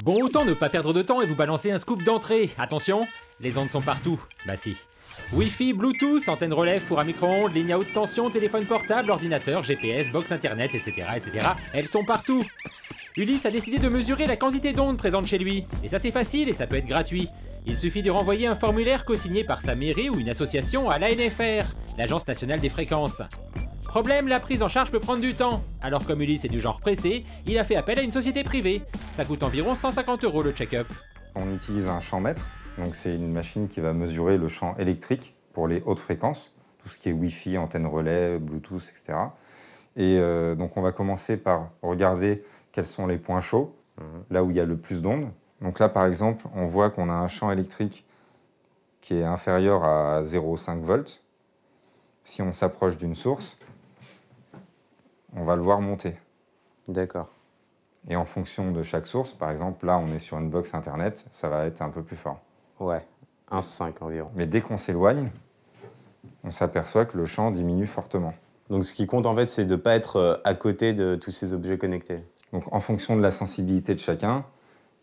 Bon, autant ne pas perdre de temps et vous balancer un scoop d'entrée. Attention, les ondes sont partout. Bah si. Wi-Fi, Bluetooth, antenne relais, four à micro-ondes, ligne à haute tension, téléphone portable, ordinateur, GPS, box internet, etc., etc. Elles sont partout. Ulysse a décidé de mesurer la quantité d'ondes présentes chez lui. Et ça c'est facile et ça peut être gratuit. Il suffit de renvoyer un formulaire co-signé par sa mairie ou une association à l'ANFR, l'Agence nationale des fréquences. Problème, la prise en charge peut prendre du temps. Alors comme Ulysse est du genre pressé, il a fait appel à une société privée. Ça coûte environ 150 € le check-up. On utilise un champ-mètre, donc c'est une machine qui va mesurer le champ électrique pour les hautes fréquences, tout ce qui est Wi-Fi, antenne relais, Bluetooth, etc. Et donc on va commencer par regarder quels sont les points chauds, là où il y a le plus d'ondes. Donc là par exemple, on voit qu'on a un champ électrique qui est inférieur à 0,5 volts. Si on s'approche d'une source, on va le voir monter. D'accord. Et en fonction de chaque source, par exemple, là, on est sur une box internet, ça va être un peu plus fort. Ouais, 1,5 environ. Mais dès qu'on s'éloigne, on s'aperçoit que le champ diminue fortement. Donc ce qui compte, en fait, c'est de ne pas être à côté de tous ces objets connectés. Donc en fonction de la sensibilité de chacun,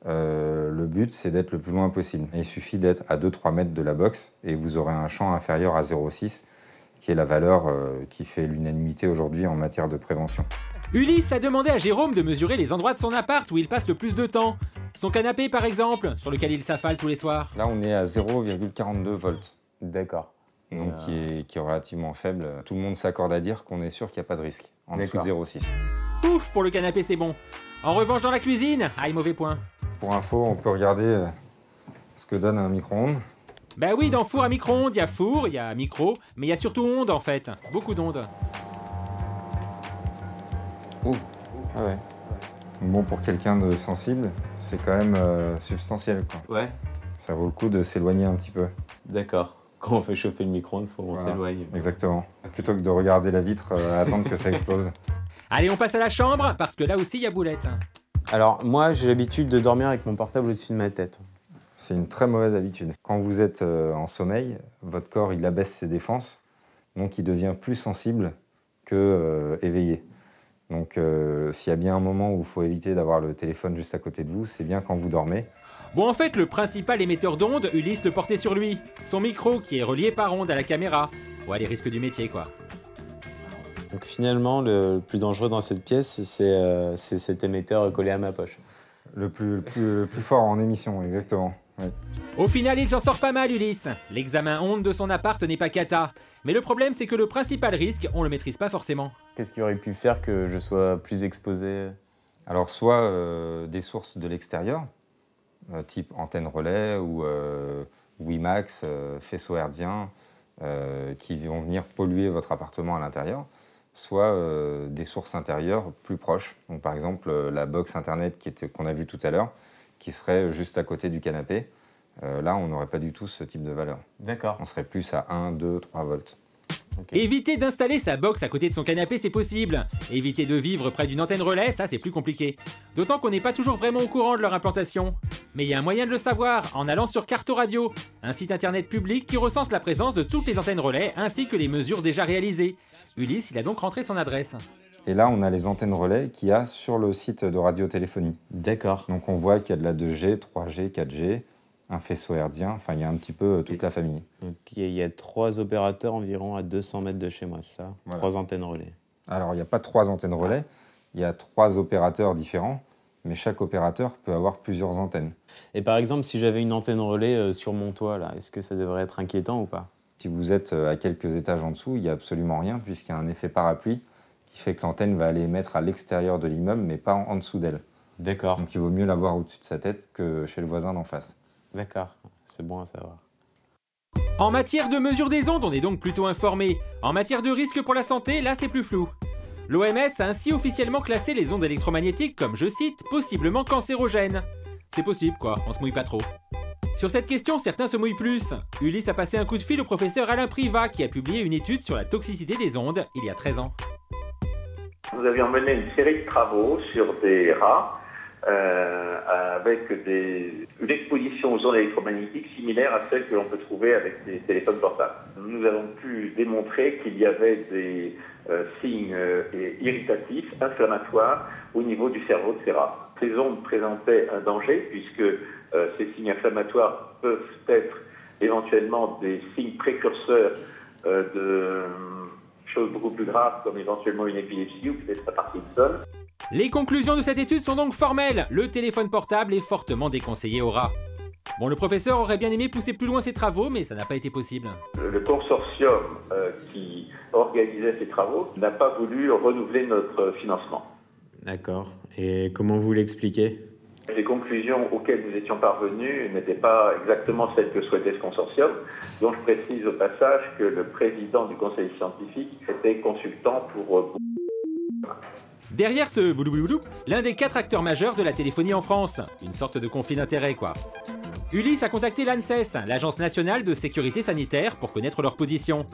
le but, c'est d'être le plus loin possible. Et il suffit d'être à 2-3 mètres de la box et vous aurez un champ inférieur à 0,6, qui est la valeur qui fait l'unanimité aujourd'hui en matière de prévention. Ulysse a demandé à Jérôme de mesurer les endroits de son appart où il passe le plus de temps. Son canapé par exemple, sur lequel il s'affale tous les soirs. Là, on est à 0,42 volts, D'accord. donc qui est relativement faible. Tout le monde s'accorde à dire qu'on est sûr qu'il n'y a pas de risque, en dessous de 0,6. Ouf, pour le canapé c'est bon. En revanche dans la cuisine, aïe mauvais point. Pour info, on peut regarder ce que donne un micro-ondes. Bah oui, dans four à micro-ondes, il y a four, il y a micro, mais il y a surtout ondes en fait. Beaucoup d'ondes. Oh. Ah ouais. Bon, pour quelqu'un de sensible, c'est quand même substantiel, quoi. Ouais. Ça vaut le coup de s'éloigner un petit peu. D'accord. Quand on fait chauffer le micro-ondes, il faut qu'on s'éloigne. Exactement. Plutôt que de regarder la vitre, attendre que ça explose. Allez, on passe à la chambre, parce que là aussi il y a boulette. Alors, moi, j'ai l'habitude de dormir avec mon portable au-dessus de ma tête. C'est une très mauvaise habitude. Quand vous êtes en sommeil, votre corps il abaisse ses défenses, donc il devient plus sensible que éveillé. Donc s'il y a bien un moment où il faut éviter d'avoir le téléphone juste à côté de vous, c'est bien quand vous dormez. Bon en fait, le principal émetteur d'ondes, Ulysse le portait sur lui. Son micro qui est relié par ondes à la caméra. Ouais, les risques du métier quoi. Donc finalement, le plus dangereux dans cette pièce, c'est cet émetteur collé à ma poche. Le plus fort en émission, exactement. Oui. Au final, il s'en sort pas mal, Ulysse. L'examen ondes de son appart n'est pas cata. Mais le problème, c'est que le principal risque, on le maîtrise pas forcément. Qu'est-ce qui aurait pu faire que je sois plus exposé? Alors soit des sources de l'extérieur, type antenne relais ou WiMAX, faisceau hertzien, qui vont venir polluer votre appartement à l'intérieur, soit des sources intérieures plus proches. Donc, par exemple, la box internet qu'on a vue tout à l'heure, qui serait juste à côté du canapé. Là, on n'aurait pas du tout ce type de valeur. D'accord. On serait plus à 1, 2, 3 volts. Okay. Éviter d'installer sa box à côté de son canapé, c'est possible. Éviter de vivre près d'une antenne relais, ça c'est plus compliqué. D'autant qu'on n'est pas toujours vraiment au courant de leur implantation. Mais il y a un moyen de le savoir, en allant sur Carto Radio, un site internet public qui recense la présence de toutes les antennes relais ainsi que les mesures déjà réalisées. Ulysse, il a donc rentré son adresse. Et là, on a les antennes relais qu'il y a sur le site de radiotéléphonie. D'accord. Donc on voit qu'il y a de la 2G, 3G, 4G, un faisceau hertzien, enfin il y a un petit peu toute la famille. Donc il y a 3 opérateurs environ à 200 mètres de chez moi, c'est ça? Voilà. 3 antennes relais. Alors il n'y a pas 3 antennes relais, il y a 3 opérateurs différents, mais chaque opérateur peut avoir plusieurs antennes. Et par exemple, si j'avais une antenne relais sur mon toit, là, est-ce que ça devrait être inquiétant ou pas? Si vous êtes à quelques étages en dessous, il n'y a absolument rien, puisqu'il y a un effet parapluie qui fait que l'antenne va aller émettre à l'extérieur de l'immeuble, mais pas en dessous d'elle. D'accord. Donc il vaut mieux l'avoir au-dessus de sa tête que chez le voisin d'en face. D'accord, c'est bon à savoir. En matière de mesure des ondes, on est donc plutôt informé. En matière de risque pour la santé, là c'est plus flou. L'OMS a ainsi officiellement classé les ondes électromagnétiques comme, je cite, possiblement cancérogènes. C'est possible quoi, on se mouille pas trop. Sur cette question, certains se mouillent plus. Ulysse a passé un coup de fil au professeur Alain Privat qui a publié une étude sur la toxicité des ondes il y a 13 ans. Nous avions mené une série de travaux sur des rats avec une exposition aux ondes électromagnétiques similaire à celle que l'on peut trouver avec des téléphones portables. Nous avons pu démontrer qu'il y avait des signes irritatifs, inflammatoires au niveau du cerveau de ces rats. Ces ondes présentaient un danger puisque ces signes inflammatoires peuvent être éventuellement des signes précurseurs de choses beaucoup plus graves comme éventuellement une épilepsie ou peut-être la Parkinson. Les conclusions de cette étude sont donc formelles. Le téléphone portable est fortement déconseillé aux rats. Bon, le professeur aurait bien aimé pousser plus loin ses travaux, mais ça n'a pas été possible. Le consortium qui organisait ces travaux n'a pas voulu renouveler notre financement. D'accord. Et comment vous l'expliquez? Les conclusions auxquelles nous étions parvenus n'étaient pas exactement celles que souhaitait ce consortium. Donc je précise au passage que le président du conseil scientifique était consultant pour... Derrière ce boulou, l'un des 4 acteurs majeurs de la téléphonie en France. Une sorte de conflit d'intérêts, quoi. Ulysse a contacté l'ANSES, l'Agence nationale de sécurité sanitaire, pour connaître leur position.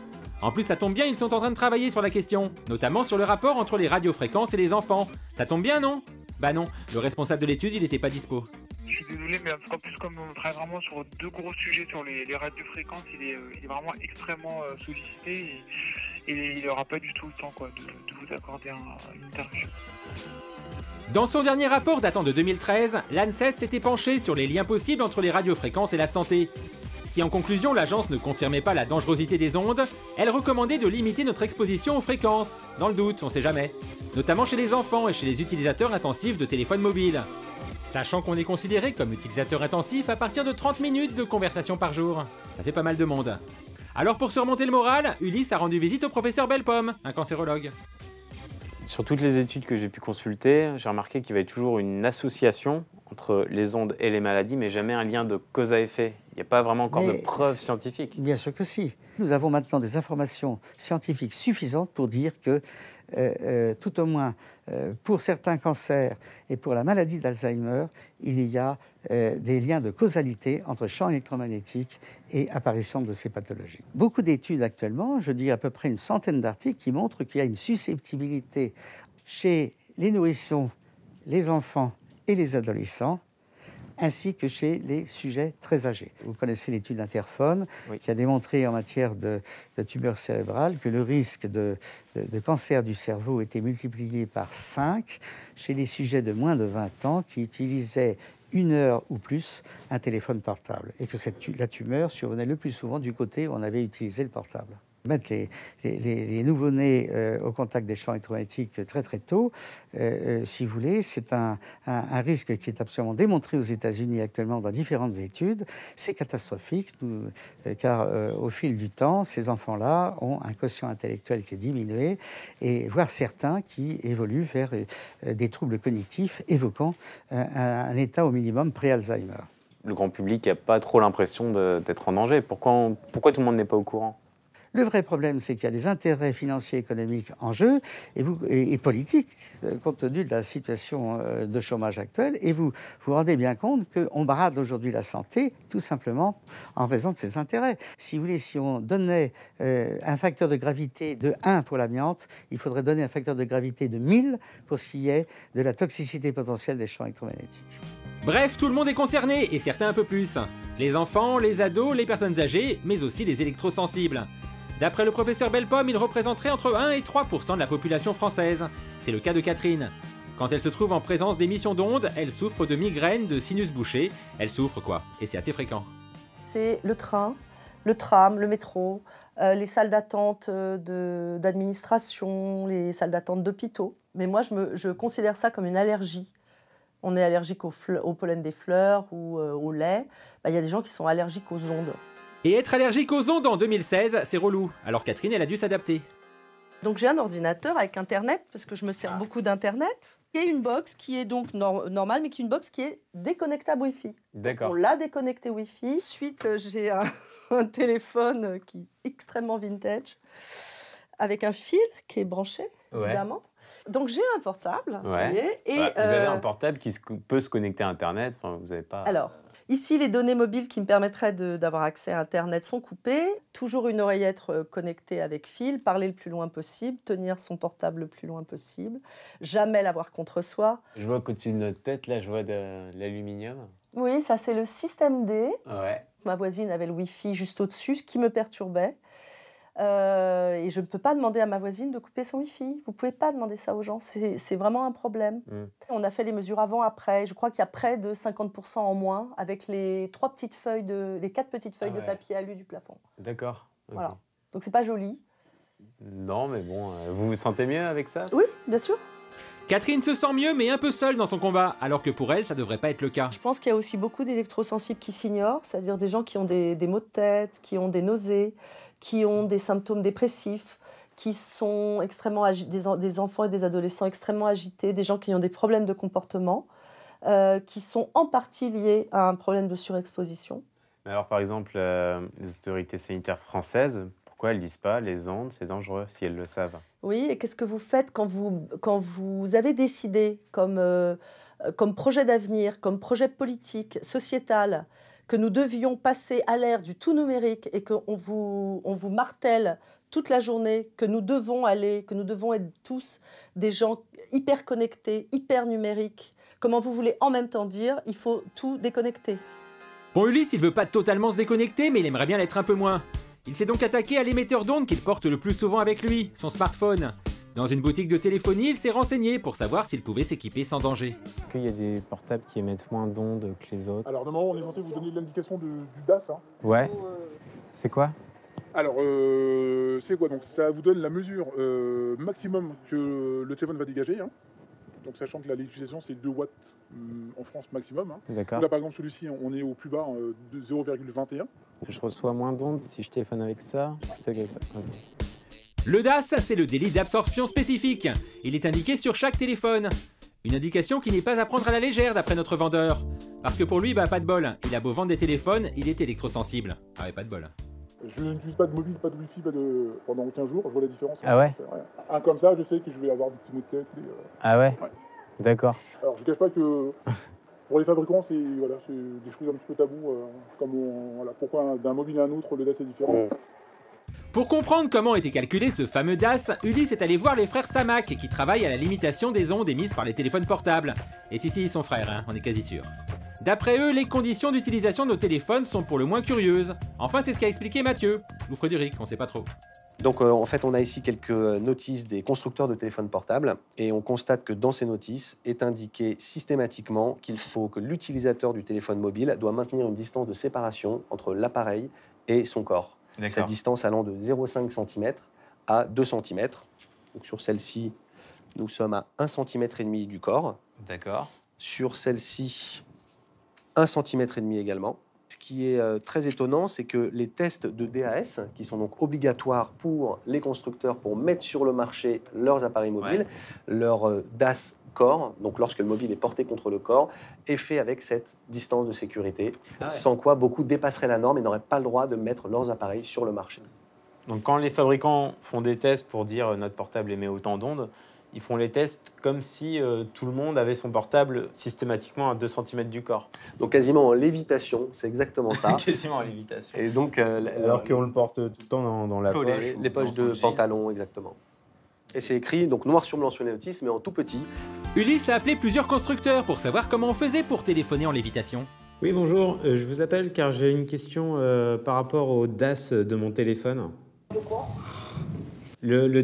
En plus, ça tombe bien, ils sont en train de travailler sur la question, notamment sur le rapport entre les radiofréquences et les enfants. Ça tombe bien, non? Bah non, le responsable de l'étude, il était pas dispo. Je suis désolé, mais en plus, comme on travaille vraiment sur 2 gros sujets sur les radiofréquences, il est vraiment extrêmement sollicité et il n'aura pas du tout le temps de vous accorder une interview. Dans son dernier rapport datant de 2013, l'ANSES s'était penché sur les liens possibles entre les radiofréquences et la santé. Si en conclusion l'agence ne confirmait pas la dangerosité des ondes, elle recommandait de limiter notre exposition aux fréquences. Dans le doute, on sait jamais. Notamment chez les enfants et chez les utilisateurs intensifs de téléphones mobiles. Sachant qu'on est considéré comme utilisateur intensif à partir de 30 minutes de conversation par jour. Ça fait pas mal de monde. Alors pour surmonter le moral, Ulysse a rendu visite au professeur Bellepomme, un cancérologue. Sur toutes les études que j'ai pu consulter, j'ai remarqué qu'il y avait toujours une association entre les ondes et les maladies, mais jamais un lien de cause à effet. Il n'y a pas vraiment encore de preuves scientifiques. Bien sûr que si. Nous avons maintenant des informations scientifiques suffisantes pour dire que, tout au moins pour certains cancers et pour la maladie d'Alzheimer, il y a des liens de causalité entre champs électromagnétiques et apparition de ces pathologies. Beaucoup d'études actuellement, je dis à peu près une centaine d'articles, qui montrent qu'il y a une susceptibilité chez les nourrissons, les enfants et les adolescents, ainsi que chez les sujets très âgés. Vous connaissez l'étude Interphone, oui, qui a démontré en matière de tumeur cérébrale que le risque de cancer du cerveau était multiplié par 5 chez les sujets de moins de 20 ans qui utilisaient 1 heure ou plus un téléphone portable, et que la tumeur survenait le plus souvent du côté où on avait utilisé le portable. Mettre les nouveau-nés au contact des champs électromagnétiques très très tôt, si vous voulez, c'est un risque qui est absolument démontré aux États-Unis actuellement dans différentes études. C'est catastrophique, car au fil du temps, ces enfants-là ont un quotient intellectuel qui est diminué, et voire certains qui évoluent vers des troubles cognitifs évoquant un état au minimum pré-Alzheimer. Le grand public n'a pas trop l'impression d'être en danger. Pourquoi tout le monde n'est pas au courant ? Le vrai problème, c'est qu'il y a des intérêts financiers et économiques en jeu et politiques, compte tenu de la situation de chômage actuelle. Et vous vous rendez bien compte qu'on brade aujourd'hui la santé, tout simplement en raison de ces intérêts. Si vous voulez, si on donnait un facteur de gravité de 1 pour l'amiante, il faudrait donner un facteur de gravité de 1000 pour ce qui est de la toxicité potentielle des champs électromagnétiques. Bref, tout le monde est concerné, et certains un peu plus. Les enfants, les ados, les personnes âgées, mais aussi les électrosensibles. D'après le professeur Bellepomme, il représenterait entre 1 et 3% de la population française. C'est le cas de Catherine. Quand elle se trouve en présence d'émissions d'ondes, elle souffre de migraines, de sinus bouchés. Elle souffre quoi, et c'est assez fréquent. C'est le train, le tram, le métro, les salles d'attente d'administration, les salles d'attente d'hôpitaux. Mais moi, je considère ça comme une allergie. On est allergique au pollen des fleurs ou au lait. Il y a des gens qui sont allergiques aux ondes. Et être allergique aux ondes en 2016, c'est relou. Alors Catherine, elle a dû s'adapter. Donc j'ai un ordinateur avec Internet, parce que je me sers beaucoup d'Internet. Et une box qui est donc normale, mais qui est une box qui est déconnectable Wi-Fi. D'accord. On l'a déconnecté Wi-Fi. Ensuite, j'ai un téléphone qui est extrêmement vintage, avec un fil qui est branché, évidemment. Donc j'ai un portable. Ouais. Et, vous avez un portable qui peut se connecter à Internet. Enfin, vous n'avez pas... Alors, ici, les données mobiles qui me permettraient d'avoir accès à Internet sont coupées. Toujours une oreillette connectée avec fil, parler le plus loin possible, tenir son portable le plus loin possible, jamais l'avoir contre soi. Je vois qu'au-dessus de notre tête, là, je vois de l'aluminium. Oui, ça c'est le système D. Ouais. Ma voisine avait le Wi-Fi juste au-dessus, ce qui me perturbait. Et je ne peux pas demander à ma voisine de couper son Wi-Fi. Vous ne pouvez pas demander ça aux gens. C'est vraiment un problème. On a fait les mesures avant-après. Je crois qu'il y a près de 50% en moins avec les 4 petites feuilles de papier alu du plafond. D'accord. Okay. Voilà. Donc, c'est pas joli. Non, mais bon, vous vous sentez mieux avec ça? Oui, bien sûr. Catherine se sent mieux, mais un peu seule dans son combat, alors que pour elle, ça devrait pas être le cas. Je pense qu'il y a aussi beaucoup d'électrosensibles qui s'ignorent, c'est-à-dire des gens qui ont des maux de tête, qui ont des nausées, qui ont des symptômes dépressifs, qui sont extrêmement des enfants et des adolescents extrêmement agités, des gens qui ont des problèmes de comportement, qui sont en partie liés à un problème de surexposition. Mais alors, par exemple, les autorités sanitaires françaises, pourquoi elles ne disent pas les ondes, c'est dangereux, si elles le savent? Oui, et qu'est-ce que vous faites quand vous avez décidé comme projet d'avenir, comme projet politique, sociétal, que nous devions passer à l'ère du tout numérique et qu'on vous martèle toute la journée que nous devons être tous des gens hyper connectés, hyper numériques. Comment vous voulez en même temps dire il faut tout déconnecter? Bon, Ulysse, il veut pas totalement se déconnecter, mais il aimerait bien l'être un peu moins. Il s'est donc attaqué à l'émetteur d'ondes qu'il porte le plus souvent avec lui, son smartphone. Dans une boutique de téléphonie, il s'est renseigné pour savoir s'il pouvait s'équiper sans danger. Est-ce qu'il y a des portables qui émettent moins d'ondes que les autres? Alors normalement, on est censé vous donner l'indication du DAS. Hein. Ouais. C'est quoi? Alors, c'est quoi? Donc ça vous donne la mesure maximum que le téléphone va dégager. Hein. Donc sachant que l'utilisation c'est 2 watts en France maximum. Hein. D'accord. Là par exemple celui-ci on est au plus bas de 0,21. Je reçois moins d'ondes si je téléphone avec ça. Okay. Le DAS, c'est le délit d'absorption spécifique. Il est indiqué sur chaque téléphone. Une indication qui n'est pas à prendre à la légère d'après notre vendeur. Parce que pour lui, pas de bol. Il a beau vendre des téléphones, il est électrosensible. Ah ouais, pas de bol. Je n'utilise pas de mobile, pas de wifi pendant 15 jours, je vois la différence. Ah ouais? Un comme ça, je sais que je vais avoir des petits maux de tête. Ah ouais? D'accord. Alors je ne cache pas que pour les fabricants, c'est des choses un petit peu tabous. Pourquoi d'un mobile à un autre, le DAS est différent. Pour comprendre comment était calculé ce fameux DAS, Ulysse est allé voir les frères Samac qui travaillent à la limitation des ondes émises par les téléphones portables. Et si, ils sont frères, hein, on est quasi sûr. D'après eux, les conditions d'utilisation de nos téléphones sont pour le moins curieuses. Enfin, c'est ce qu'a expliqué Mathieu, ou Frédéric, on sait pas trop. Donc en fait, on a ici quelques notices des constructeurs de téléphones portables et on constate que dans ces notices est indiqué systématiquement qu'il faut que l'utilisateur du téléphone mobile doit maintenir une distance de séparation entre l'appareil et son corps. Cette distance allant de 0,5 cm à 2 cm. Donc sur celle-ci, nous sommes à 1,5 cm du corps. D'accord. Sur celle-ci, 1,5 cm également. Ce qui est très étonnant, c'est que les tests de DAS, qui sont donc obligatoires pour les constructeurs pour mettre sur le marché leurs appareils mobiles, leur DAS corps, donc lorsque le mobile est porté contre le corps, est fait avec cette distance de sécurité, sans quoi beaucoup dépasseraient la norme et n'auraient pas le droit de mettre leurs appareils sur le marché. Donc quand les fabricants font des tests pour dire notre portable émet autant d'ondes, ils font les tests comme si tout le monde avait son portable systématiquement à 2 cm du corps. Donc quasiment en lévitation, c'est exactement ça. Quasiment en lévitation. Et donc, alors qu'on le porte tout le temps dans la poche. Les poches de pantalon, exactement. Et c'est écrit donc noir sur blanc sur les notices, mais en tout petit. Ulysse a appelé plusieurs constructeurs pour savoir comment on faisait pour téléphoner en lévitation. Oui, bonjour. Je vous appelle car j'ai une question par rapport au DAS de mon téléphone. De quoi? Le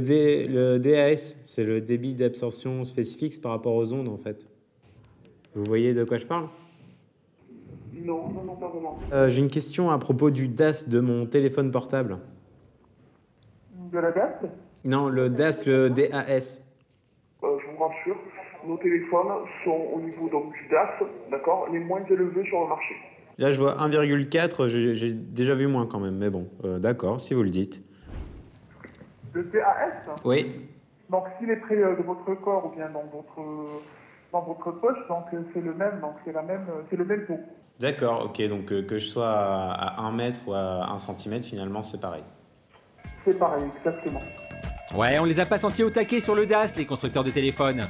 DAS, c'est le débit d'absorption spécifique par rapport aux ondes, en fait. Vous voyez de quoi je parle? Non, pas vraiment. J'ai une question à propos du DAS de mon téléphone portable. De la DAS? Non, le DAS, le DAS. Je vous rassure, nos téléphones sont au niveau donc, du DAS, d'accord, les moins élevés sur le marché. Là, je vois 1,4, j'ai déjà vu moins quand même, mais bon, d'accord, si vous le dites. Le DAS? Oui. Donc s'il est près de votre corps ou bien dans votre poche, donc c'est le même, donc c'est le même taux. D'accord, ok, donc que je sois à 1 mètre ou à 1 cm, finalement, c'est pareil. C'est pareil, exactement. Ouais, on les a pas sentis au taquet sur le DAS, les constructeurs de téléphones.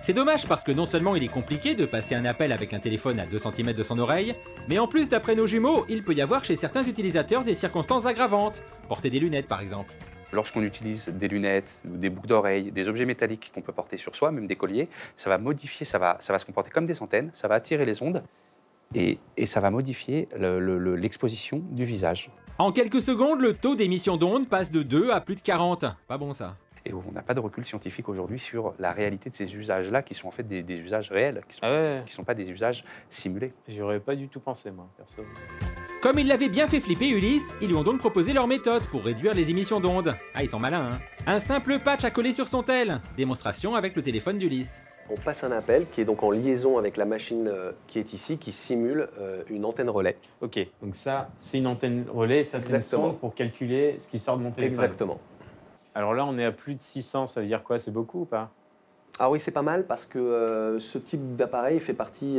C'est dommage parce que non seulement il est compliqué de passer un appel avec un téléphone à 2 cm de son oreille, mais en plus, d'après nos jumeaux, il peut y avoir chez certains utilisateurs des circonstances aggravantes. Porter des lunettes, par exemple. Lorsqu'on utilise des lunettes, des boucles d'oreilles, des objets métalliques qu'on peut porter sur soi, même des colliers, ça va modifier, ça va se comporter comme des antennes, ça va attirer les ondes et ça va modifier l'exposition du visage. En quelques secondes, le taux d'émission d'ondes passe de 2 à plus de 40. Pas bon ça. Et on n'a pas de recul scientifique aujourd'hui sur la réalité de ces usages-là, qui sont en fait des usages réels, qui ne sont pas des usages simulés. J'y aurais pas du tout pensé, moi, perso. Comme ils l'avaient bien fait flipper Ulysse, ils lui ont donc proposé leur méthode pour réduire les émissions d'ondes. Ah, ils sont malins, hein. Un simple patch à coller sur son tel. Démonstration avec le téléphone d'Ulysse. On passe un appel qui est donc en liaison avec la machine qui est ici, qui simule une antenne relais. Ok, donc ça, c'est une antenne relais, ça c'est une sonde pour calculer ce qui sort de mon téléphone. Exactement. Alors là, on est à plus de 600, ça veut dire quoi? C'est beaucoup ou pas? Ah oui, c'est pas mal parce que ce type d'appareil fait partie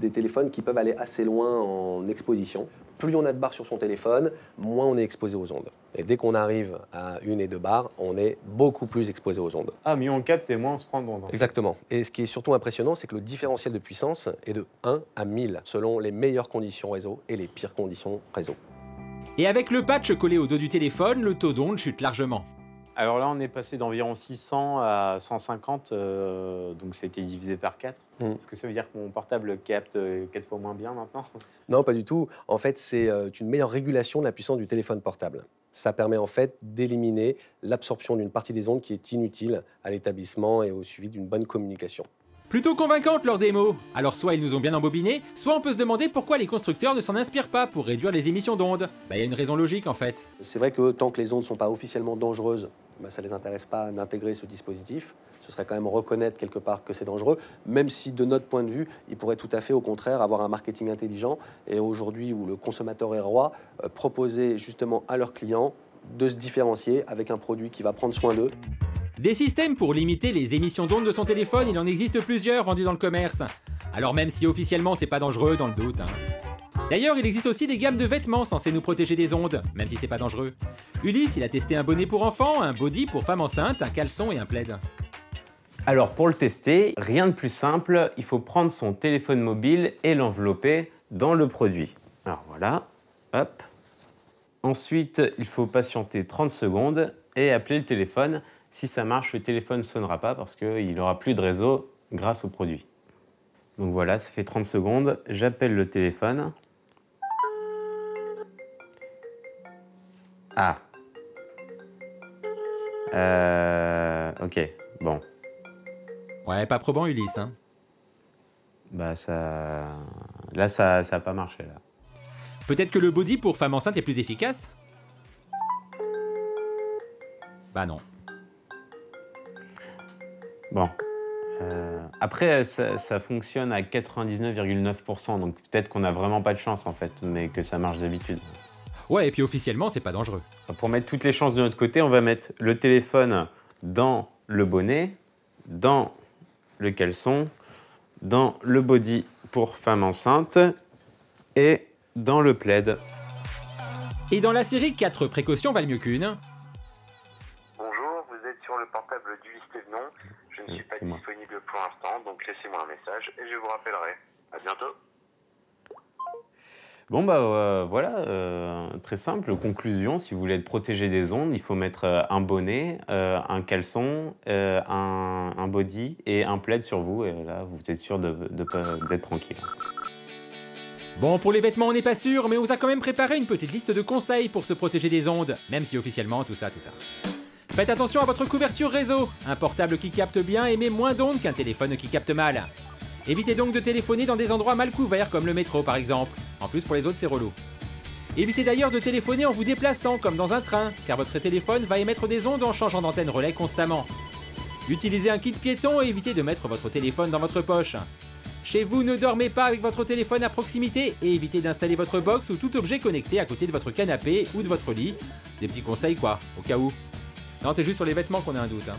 des téléphones qui peuvent aller assez loin en exposition. Plus on a de barres sur son téléphone, moins on est exposé aux ondes. Et dès qu'on arrive à 1 et 2 barres, on est beaucoup plus exposé aux ondes. Ah, mieux on capte et moins on se prend d'ondes. Exactement. Et ce qui est surtout impressionnant, c'est que le différentiel de puissance est de 1 à 1000, selon les meilleures conditions réseau et les pires conditions réseau. Et avec le patch collé au dos du téléphone, le taux d'onde chute largement. Alors là, on est passé d'environ 600 à 150, donc c'était divisé par 4. Est-ce que ça veut dire que mon portable capte 4 fois moins bien maintenant? Non, pas du tout. En fait, c'est une meilleure régulation de la puissance du téléphone portable. Ça permet en fait d'éliminer l'absorption d'une partie des ondes qui est inutile à l'établissement et au suivi d'une bonne communication. Plutôt convaincante leur démo. Alors soit ils nous ont bien embobinés, soit on peut se demander pourquoi les constructeurs ne s'en inspirent pas pour réduire les émissions d'ondes. Bah y a une raison logique en fait. C'est vrai que tant que les ondes ne sont pas officiellement dangereuses, ça ne les intéresse pas d'intégrer ce dispositif. Ce serait quand même reconnaître quelque part que c'est dangereux, même si de notre point de vue, ils pourraient tout à fait au contraire avoir un marketing intelligent et aujourd'hui où le consommateur est roi, proposer justement à leurs clients de se différencier avec un produit qui va prendre soin d'eux. Des systèmes pour limiter les émissions d'ondes de son téléphone, il en existe plusieurs vendus dans le commerce. Alors même si officiellement c'est pas dangereux, dans le doute. Hein. D'ailleurs, il existe aussi des gammes de vêtements censés nous protéger des ondes, même si c'est pas dangereux. Ulysse, il a testé un bonnet pour enfants, un body pour femme enceinte, un caleçon et un plaid. Alors pour le tester, rien de plus simple, il faut prendre son téléphone mobile et l'envelopper dans le produit. Alors voilà, hop. Ensuite, il faut patienter 30 secondes et appeler le téléphone. Si ça marche, le téléphone ne sonnera pas parce qu'il n'aura plus de réseau grâce au produit. Donc voilà, ça fait 30 secondes, j'appelle le téléphone. Ah. Ok, bon. Ouais, pas probant Ulysse, hein. Bah ça... Là, ça a pas marché, là. Peut-être que le body pour femme enceinte est plus efficace? Bah non. Bon. Après, ça fonctionne à 99,9%, donc peut-être qu'on n'a vraiment pas de chance, en fait, mais que ça marche d'habitude. Ouais, et puis officiellement, c'est pas dangereux. Pour mettre toutes les chances de notre côté, on va mettre le téléphone dans le bonnet, dans le caleçon, dans le body pour femme enceinte et dans le plaid. Et dans la série 4 précautions valent mieux qu'une. Bonjour, vous êtes sur le portable d'Ulysse Thévenon. Je ne suis pas disponible pour l'instant, donc laissez-moi un message et je vous rappellerai. À bientôt. Bon bah voilà, très simple. Conclusion, si vous voulez être protégé des ondes, il faut mettre un bonnet, un caleçon, un body et un plaid sur vous. Et là, vous êtes sûr d'être tranquille. Bon, pour les vêtements, on n'est pas sûr, mais on vous a quand même préparé une petite liste de conseils pour se protéger des ondes, même si officiellement, tout ça. Faites attention à votre couverture réseau. Un portable qui capte bien émet moins d'ondes qu'un téléphone qui capte mal. Évitez donc de téléphoner dans des endroits mal couverts, comme le métro par exemple. En plus, pour les autres, c'est relou. Évitez d'ailleurs de téléphoner en vous déplaçant, comme dans un train, car votre téléphone va émettre des ondes en changeant d'antenne relais constamment. Utilisez un kit piéton et évitez de mettre votre téléphone dans votre poche. Chez vous, ne dormez pas avec votre téléphone à proximité et évitez d'installer votre box ou tout objet connecté à côté de votre canapé ou de votre lit. Des petits conseils quoi, au cas où. Non, c'est juste sur les vêtements qu'on a un doute. Hein.